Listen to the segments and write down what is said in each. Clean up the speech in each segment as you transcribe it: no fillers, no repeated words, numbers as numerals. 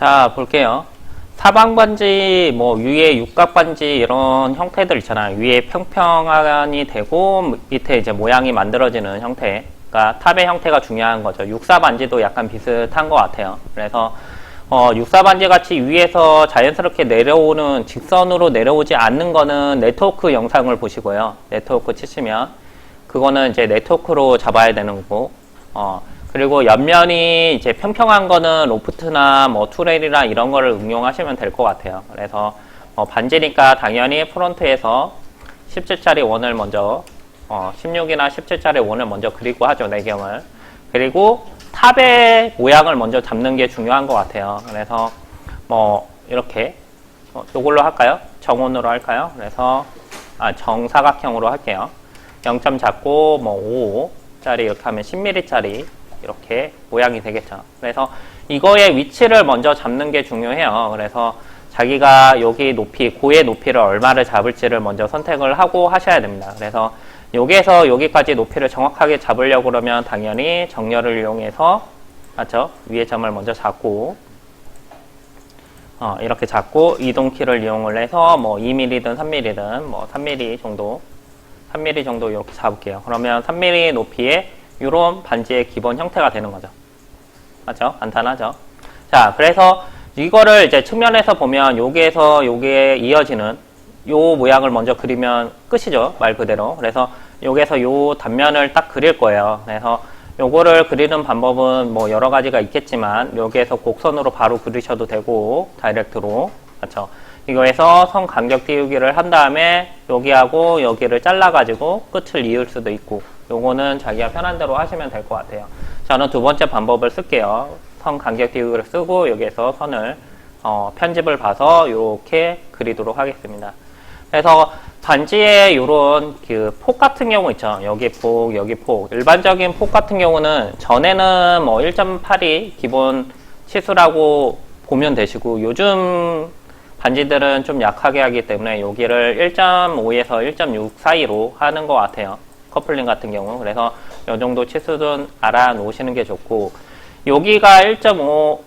자, 볼게요. 사방반지, 뭐, 위에 육각반지, 이런 형태들 있잖아요. 위에 평평한이 되고, 밑에 이제 모양이 만들어지는 형태. 그러니까 탑의 형태가 중요한 거죠. 육사반지도 약간 비슷한 것 같아요. 그래서, 육사반지 같이 위에서 자연스럽게 내려오는, 직선으로 내려오지 않는 거는 네트워크 영상을 보시고요. 네트워크 치시면. 그거는 이제 네트워크로 잡아야 되는 거고, 그리고 옆면이 이제 평평한 거는 로프트나 뭐 투레일이나 이런 거를 응용하시면 될 것 같아요. 그래서 반지니까 당연히 프론트에서 17짜리 원을 먼저 16이나 17짜리 원을 먼저 그리고 하죠. 내경을. 그리고 탑의 모양을 먼저 잡는 게 중요한 것 같아요. 그래서 뭐 이렇게 이걸로 할까요? 정원으로 할까요? 그래서 정사각형으로 할게요. 0점 잡고 뭐 5짜리 이렇게 하면 10mm짜리 이렇게 모양이 되겠죠. 그래서 이거의 위치를 먼저 잡는 게 중요해요. 그래서 자기가 여기 높이, 고의 높이를 얼마를 잡을지를 먼저 선택을 하고 하셔야 됩니다. 그래서 여기에서 여기까지 높이를 정확하게 잡으려고 그러면 당연히 정렬을 이용해서, 맞죠? 위에 점을 먼저 잡고, 이렇게 잡고 이동키를 이용을 해서 뭐 2mm든 3mm든 뭐 3mm 정도, 3mm 정도 이렇게 잡을게요. 그러면 3mm 높이에 이런 반지의 기본 형태가 되는 거죠. 맞죠? 간단하죠? 자, 그래서 이거를 이제 측면에서 보면 여기에서 여기에 이어지는 요 모양을 먼저 그리면 끝이죠. 말 그대로. 그래서 여기에서 요 단면을 딱 그릴 거예요. 그래서 요거를 그리는 방법은 뭐 여러 가지가 있겠지만 여기에서 곡선으로 바로 그리셔도 되고 다이렉트로. 맞죠? 이거에서 선 간격 띄우기를 한 다음에 여기하고 여기를 잘라가지고 끝을 이을 수도 있고 요거는 자기가 편한 대로 하시면 될 것 같아요. 저는 두 번째 방법을 쓸게요. 선 간격 띄우기를 쓰고 여기에서 선을 편집을 봐서 이렇게 그리도록 하겠습니다. 그래서 반지에 요런 그 폭 같은 경우 있죠. 여기 폭, 여기 폭. 일반적인 폭 같은 경우는 전에는 뭐 1.8이 기본 치수라고 보면 되시고 요즘 반지들은 좀 약하게 하기 때문에 여기를 1.5에서 1.6 사이로 하는 것 같아요. 커플링 같은 경우. 그래서 이 정도 치수는 알아 놓으시는 게 좋고, 여기가 1.5,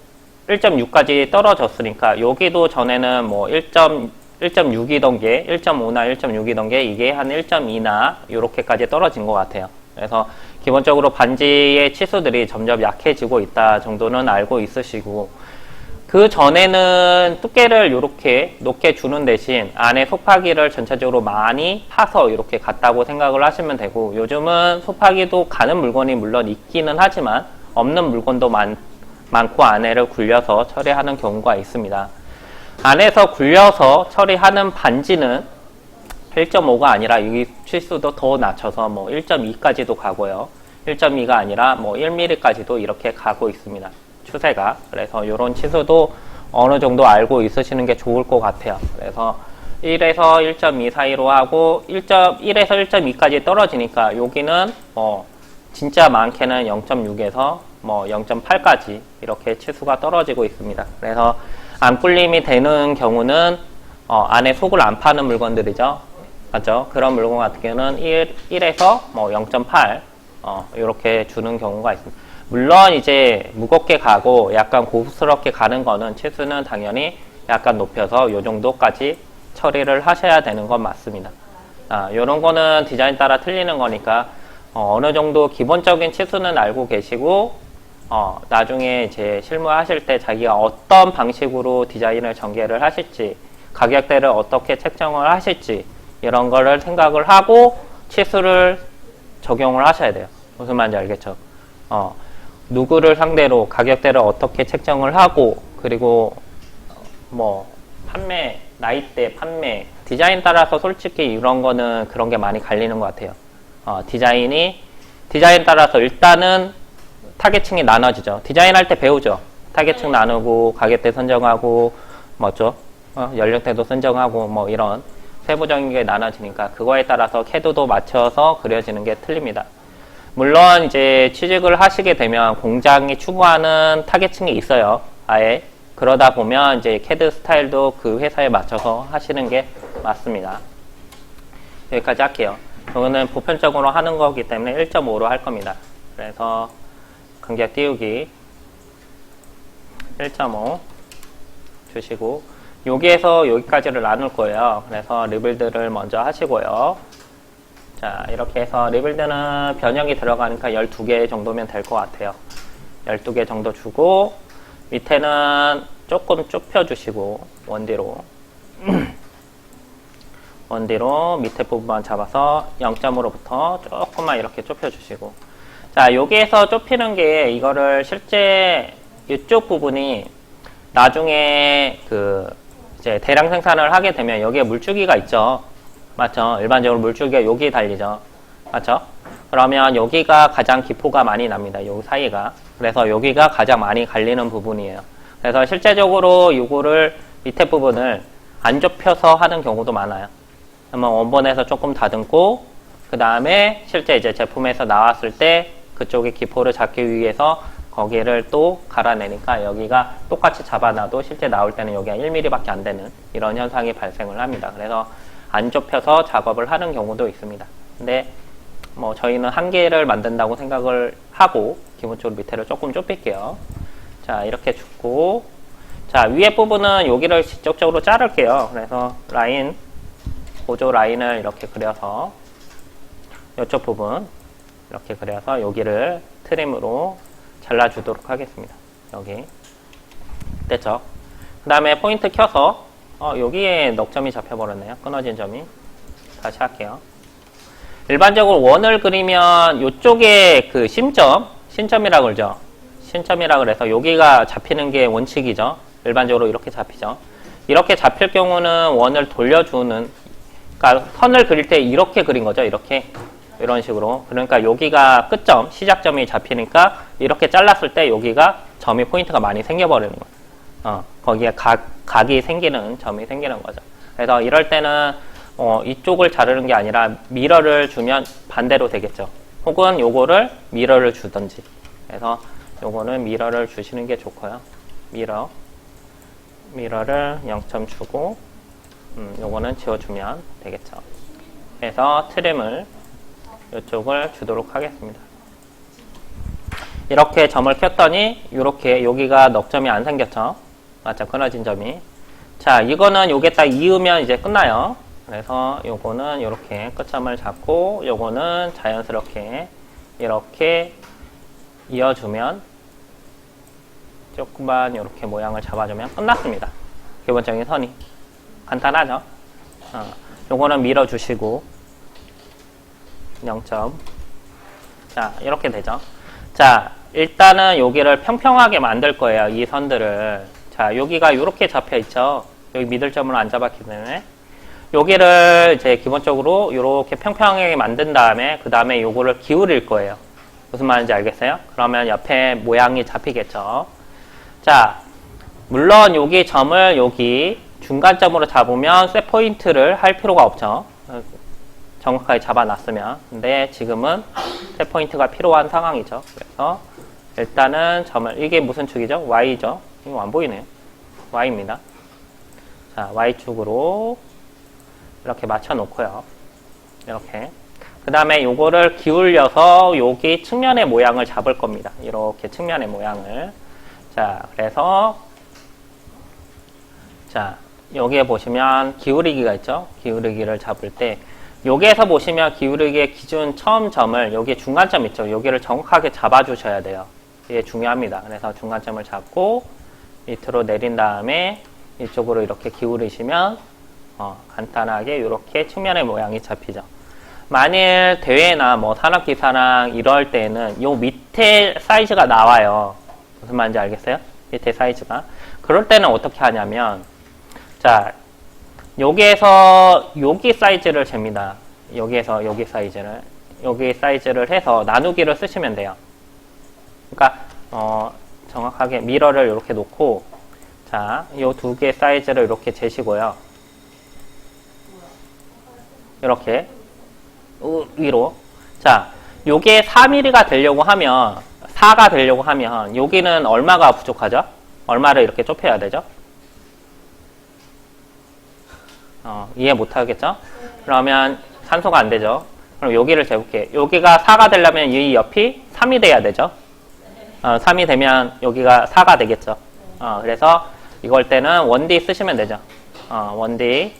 1.6까지 떨어졌으니까 여기도 전에는 뭐 1.6이던 게 1.5나 1.6이던 게 이게 한 1.2나 이렇게까지 떨어진 것 같아요. 그래서 기본적으로 반지의 치수들이 점점 약해지고 있다 정도는 알고 있으시고, 그 전에는 두께를 이렇게 높게 주는 대신 안에 속파기를 전체적으로 많이 파서 이렇게 갔다고 생각을 하시면 되고, 요즘은 속파기도 가는 물건이 물론 있기는 하지만 없는 물건도 많고 안에를 굴려서 처리하는 경우가 있습니다. 안에서 굴려서 처리하는 반지는 1.5가 아니라 이 치수도 더 낮춰서 뭐 1.2까지도 가고요. 1.2가 아니라 뭐 1mm까지도 이렇게 가고 있습니다. 추세가. 그래서 이런 치수도 어느 정도 알고 있으시는 게 좋을 것 같아요. 그래서 1에서 1.2 사이로 하고 1에서 1.2까지 떨어지니까 여기는 진짜 많게는 0.6에서 뭐 0.8까지 이렇게 치수가 떨어지고 있습니다. 그래서 안 굴림이 되는 경우는 안에 속을 안 파는 물건들이죠. 맞죠? 그런 물건 같은 경우는 1에서 뭐 0.8 이렇게 주는 경우가 있습니다. 물론 이제 무겁게 가고 약간 고급스럽게 가는 거는 치수는 당연히 약간 높여서 요 정도까지 처리를 하셔야 되는 건 맞습니다. 요런 거는 디자인 따라 틀리는 거니까 어느 정도 기본적인 치수는 알고 계시고 나중에 이제 실무하실 때 자기가 어떤 방식으로 디자인을 전개를 하실지, 가격대를 어떻게 책정을 하실지 이런 거를 생각을 하고 치수를 적용을 하셔야 돼요. 무슨 말인지 알겠죠? 누구를 상대로 가격대를 어떻게 책정을 하고, 그리고 뭐 판매, 나이대, 판매, 디자인 따라서 솔직히 이런 거는 그런 게 많이 갈리는 것 같아요. 디자인 따라서 일단은 타겟층이 나눠지죠. 디자인할 때 배우죠. 타겟층 나누고 가격대 선정하고 뭐죠? 연령대도 선정하고 뭐 이런 세부적인 게 나눠지니까 그거에 따라서 캐드도 맞춰서 그려지는 게 틀립니다. 물론 이제 취직을 하시게 되면 공장이 추구하는 타겟층이 있어요. 아예. 그러다 보면 이제 캐드 스타일도 그 회사에 맞춰서 하시는 게 맞습니다. 여기까지 할게요. 이거는 보편적으로 하는 거기 때문에 1.5로 할 겁니다. 그래서 간격 띄우기 1.5 주시고, 여기에서 여기까지를 나눌 거예요. 그래서 리빌드를 먼저 하시고요. 자, 이렇게 해서 리빌드는 변형이 들어가니까 12개 정도면 될 것 같아요. 12개 정도 주고, 밑에는 조금 좁혀주시고, 원디로. 원디로 밑에 부분만 잡아서 0점으로부터 조금만 이렇게 좁혀주시고. 자, 여기에서 좁히는 게 이거를 실제 이쪽 부분이 나중에 이제 대량 생산을 하게 되면 여기에 물줄기가 있죠. 맞죠? 일반적으로 물줄기가 여기 달리죠. 맞죠? 그러면 여기가 가장 기포가 많이 납니다. 요 사이가. 그래서 여기가 가장 많이 갈리는 부분이에요. 그래서 실제적으로 요거를 밑에 부분을 안 좁혀서 하는 경우도 많아요. 그러면 원본에서 조금 다듬고, 그 다음에 실제 이제 제품에서 나왔을 때 그쪽의 기포를 잡기 위해서 거기를 또 갈아내니까 여기가 똑같이 잡아놔도 실제 나올 때는 여기가 1mm 밖에 안 되는 이런 현상이 발생을 합니다. 그래서 안 좁혀서 작업을 하는 경우도 있습니다. 근데 뭐 저희는 한 개를 만든다고 생각을 하고 기본적으로 밑에를 조금 좁힐게요. 자, 이렇게 줍고, 자, 위에 부분은 여기를 직접적으로 자를게요. 그래서 라인, 보조 라인을 이렇게 그려서 이쪽 부분 이렇게 그려서 여기를 트림으로 잘라주도록 하겠습니다. 여기 됐죠? 그 다음에 포인트 켜서 여기에 넉점이 잡혀버렸네요. 끊어진 점이. 다시 할게요. 일반적으로 원을 그리면 이쪽에 그 심점이라고 그러죠. 심점이라고 그래서 여기가 잡히는 게 원칙이죠. 일반적으로 이렇게 잡히죠. 이렇게 잡힐 경우는 원을 돌려주는, 그러니까 선을 그릴 때 이렇게 그린 거죠. 이렇게. 이런 식으로. 그러니까 여기가 끝점, 시작점이 잡히니까 이렇게 잘랐을 때 여기가 점이 포인트가 많이 생겨버리는 거예요. 거기에 각이 생기는, 점이 생기는 거죠. 그래서 이럴 때는 이쪽을 자르는 게 아니라 미러를 주면 반대로 되겠죠. 혹은 요거를 미러를 주든지. 그래서 요거는 미러를 주시는 게 좋고요. 미러를 0점 주고, 요거는 지워주면 되겠죠. 그래서 트림을 이쪽을 주도록 하겠습니다. 이렇게 점을 켰더니 이렇게 여기가 넉점이 안 생겼죠. 맞죠? 끊어진 점이. 자, 이거는 요게 딱 이으면 이제 끝나요. 그래서 요거는 이렇게 끝점을 잡고 요거는 자연스럽게 이렇게 이어주면, 조금만 이렇게 모양을 잡아주면 끝났습니다. 기본적인 선이. 간단하죠? 요거는 밀어주시고 0점. 자, 이렇게 되죠. 자, 일단은 여기를 평평하게 만들 거예요. 이 선들을. 자, 여기가 이렇게 잡혀 있죠. 여기 미들점을 안 잡았기 때문에. 여기를 이제 기본적으로 이렇게 평평하게 만든 다음에, 그 다음에 요거를 기울일 거예요. 무슨 말인지 알겠어요? 그러면 옆에 모양이 잡히겠죠. 자, 물론 여기 점을 여기 중간점으로 잡으면 셋 포인트를 할 필요가 없죠. 정확하게 잡아놨으면. 근데 지금은 셋 포인트가 필요한 상황이죠. 그래서 일단은 점을, 이게 무슨 축이죠? Y죠. 이거 안 보이네요. Y입니다. 자, Y축으로 이렇게 맞춰 놓고요. 이렇게. 그 다음에 요거를 기울여서 여기 측면의 모양을 잡을 겁니다. 이렇게 측면의 모양을. 자, 그래서 자, 여기에 보시면 기울이기가 있죠. 기울이기를 잡을 때 여기에서 보시면 기울이기의 기준 처음 점을, 여기 중간점 있죠. 여기를 정확하게 잡아주셔야 돼요. 이게 중요합니다. 그래서 중간점을 잡고 밑으로 내린 다음에 이쪽으로 이렇게 기울이시면 간단하게 이렇게 측면의 모양이 잡히죠. 만일 대회나 뭐 산업기사랑 이럴 때는 요 밑에 사이즈가 나와요. 무슨 말인지 알겠어요? 밑에 사이즈가. 그럴 때는 어떻게 하냐면, 자, 여기에서 여기 사이즈를 잽니다. 여기에서 여기 사이즈를 해서 나누기를 쓰시면 돼요. 그러니까 정확하게 미러를 이렇게 놓고, 자, 요 두 개 사이즈를 이렇게 재시고요. 이렇게 위로. 자, 요게 4mm가 되려고 하면, 4가 되려고 하면 여기는 얼마가 부족하죠? 얼마를 이렇게 좁혀야 되죠? 이해 못하겠죠? 그러면 산소가 안 되죠? 그럼 여기를 재볼게. 여기가 4가 되려면 이 옆이 3이 돼야 되죠? 3이 되면 여기가 4가 되겠죠? 그래서 이걸 때는 1D 쓰시면 되죠. 1D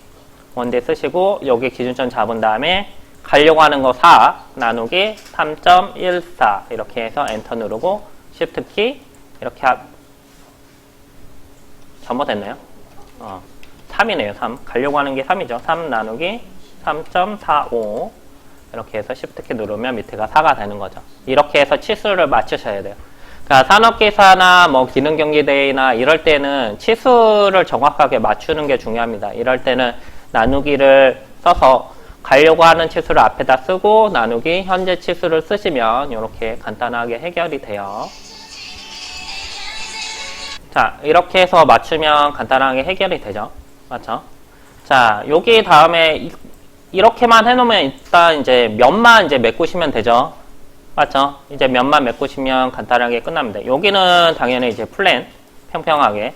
쓰시고 여기 기준점 잡은 다음에 가려고 하는 거 4 나누기 3.14 이렇게 해서 엔터 누르고 Shift 키 이렇게 잘못됐나요? 3이네요. 3 가려고 하는 게 3이죠. 3 나누기 3.45 이렇게 해서 Shift 키 누르면 밑에가 4가 되는 거죠. 이렇게 해서 치수를 맞추셔야 돼요. 그러니까 산업기사나 뭐 기능경기대회나 이럴 때는 치수를 정확하게 맞추는 게 중요합니다. 이럴 때는 나누기를 써서 가려고 하는 치수를 앞에다 쓰고 나누기 현재 치수를 쓰시면 이렇게 간단하게 해결이 돼요. 자, 이렇게 해서 맞추면 간단하게 해결이 되죠. 맞죠? 자, 여기 다음에 이렇게만 해놓으면 일단 이제 면만 이제 메꾸시면 되죠. 맞죠? 이제 면만 메꾸시면 간단하게 끝납니다. 여기는 당연히 이제 플랜 평평하게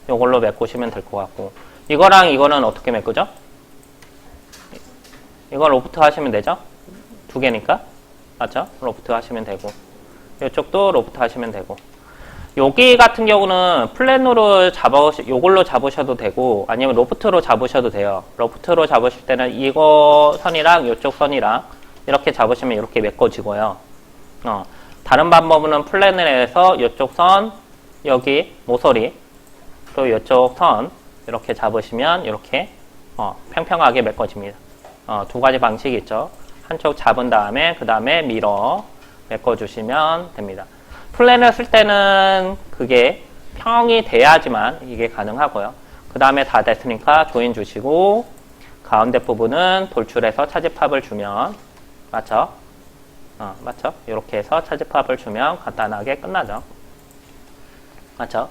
이걸로 메꾸시면 될 것 같고, 이거랑 이거는 어떻게 메꾸죠? 이걸 로프트 하시면 되죠? 두 개니까. 맞죠? 로프트 하시면 되고, 이쪽도 로프트 하시면 되고, 여기 같은 경우는 플랜으로 요걸로 잡으셔도 되고, 아니면 로프트로 잡으셔도 돼요. 로프트로 잡으실 때는 이거 선이랑 이쪽 선이랑 이렇게 잡으시면 이렇게 메꿔지고요. 다른 방법은 플랜을 해서 이쪽 선, 여기 모서리, 그리고 이쪽 선 이렇게 잡으시면 이렇게 평평하게 메꿔집니다. 두 가지 방식이 있죠. 한쪽 잡은 다음에 그 다음에 밀어 메꿔주시면 됩니다. 플랜을 쓸 때는 그게 평이 돼야지만 이게 가능하고요. 그 다음에 다 됐으니까 조인 주시고 가운데 부분은 돌출해서 차집합을 주면 맞죠? 맞죠? 이렇게 해서 차집합을 주면 간단하게 끝나죠. 맞죠?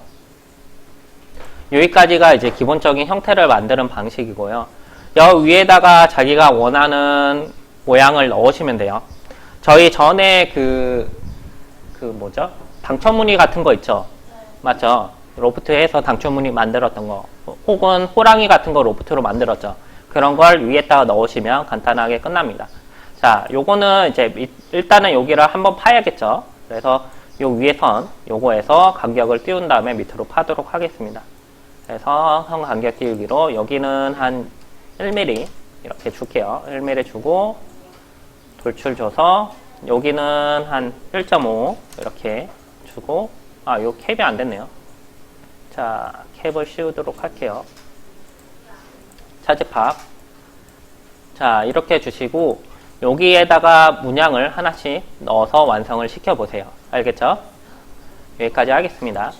여기까지가 이제 기본적인 형태를 만드는 방식이고요. 여기 위에다가 자기가 원하는 모양을 넣으시면 돼요. 저희 전에 뭐죠? 당첨무늬 같은 거 있죠? 맞죠? 로프트에서 당첨무늬 만들었던 거, 혹은 호랑이 같은 거 로프트로 만들었죠. 그런 걸 위에다가 넣으시면 간단하게 끝납니다. 자, 요거는 이제 일단은 여기를 한번 파야겠죠. 그래서 요 위에 선, 요거에서 간격을 띄운 다음에 밑으로 파도록 하겠습니다. 그래서 선 간격 띄우기로 여기는 한 1mm 이렇게 줄게요. 1mm 주고 돌출 줘서 여기는 한 1.5 이렇게 주고, 요 캡이 안 됐네요. 자, 캡을 씌우도록 할게요. 차집합. 자, 이렇게 주시고 여기에다가 문양을 하나씩 넣어서 완성을 시켜보세요. 알겠죠? 여기까지 하겠습니다.